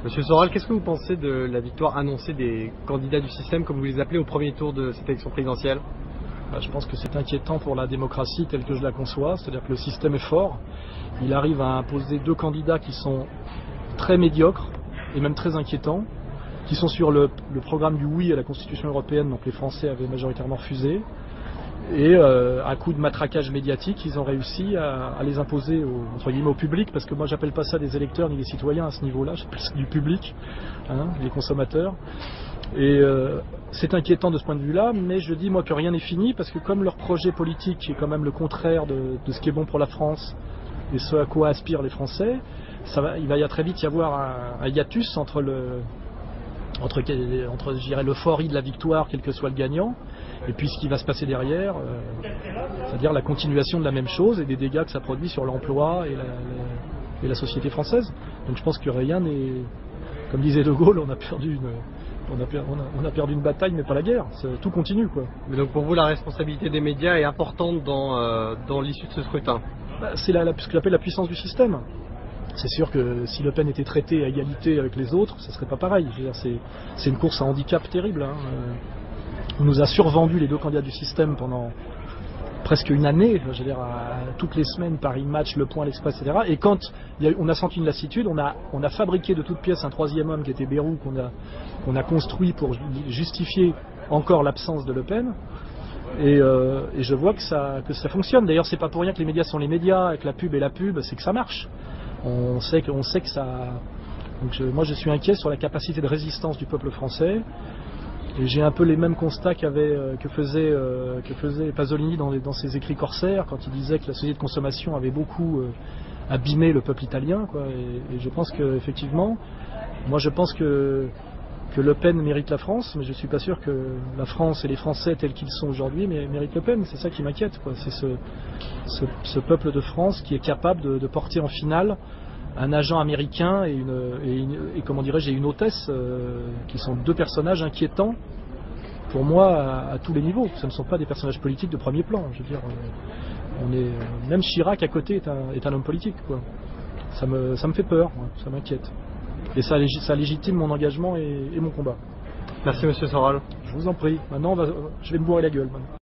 Monsieur Soral, qu'est-ce que vous pensez de la victoire annoncée des candidats du système, comme vous les appelez, au premier tour de cette élection présidentielle? Je pense que c'est inquiétant pour la démocratie telle que je la conçois, c'est-à-dire que le système est fort. Il arrive à imposer deux candidats qui sont très médiocres et même très inquiétants, qui sont sur le programme du oui à la Constitution européenne, donc les Français avaient majoritairement refusé. Et à coup de matraquage médiatique, ils ont réussi à les imposer entre guillemets au public, parce que moi j'appelle pas ça des électeurs ni des citoyens à ce niveau-là, j'appelle ça du public, les consommateurs. Et c'est inquiétant de ce point de vue-là, mais je dis moi que rien n'est fini, parce que comme leur projet politique est quand même le contraire de ce qui est bon pour la France et ce à quoi aspirent les Français, il va très vite y avoir un hiatus entre je dirais, l'euphorie de la victoire, quel que soit le gagnant, et puis ce qui va se passer derrière, c'est-à-dire la continuation de la même chose et des dégâts que ça produit sur l'emploi et la société française. Donc je pense que rien n'est, comme disait De Gaulle, on a perdu une bataille mais pas la guerre, tout continue quoi. Mais donc pour vous la responsabilité des médias est importante dans l'issue de ce scrutin? C'est ce que j'appelle la puissance du système. C'est sûr que si Le Pen était traité à égalité avec les autres, ça serait pas pareil. C'est une course à handicap terrible. On nous a survendu les deux candidats du système pendant presque une année, je veux dire, toutes les semaines, Paris Match, Le Point, l'Express, etc. Et quand on a senti une lassitude, on a fabriqué de toutes pièces un troisième homme qui était Bayrou, qu'on a construit pour justifier encore l'absence de Le Pen. Et je vois que ça fonctionne. D'ailleurs, c'est pas pour rien que les médias sont les médias, avec la pub et la pub, c'est que ça marche. On sait que ça. Donc moi, je suis inquiet sur la capacité de résistance du peuple français. Et j'ai un peu les mêmes constats que faisait Pasolini dans ses écrits corsaires, quand il disait que la société de consommation avait beaucoup abîmé le peuple italien, quoi. Et je pense qu'effectivement, moi je pense que Le Pen mérite la France, mais je ne suis pas sûr que la France et les Français tels qu'ils sont aujourd'hui méritent Le Pen. C'est ça qui m'inquiète, quoi. C'est ce peuple de France qui est capable de porter en finale un agent américain et comment dirais-je, une hôtesse, qui sont deux personnages inquiétants pour moi à tous les niveaux. Ce ne sont pas des personnages politiques de premier plan. Je veux dire, même Chirac à côté est un homme politique, quoi. Ça me fait peur, ça m'inquiète. Et ça légitime mon engagement et mon combat. Merci Monsieur Soral. Je vous en prie. Maintenant, je vais me bourrer la gueule. Maintenant.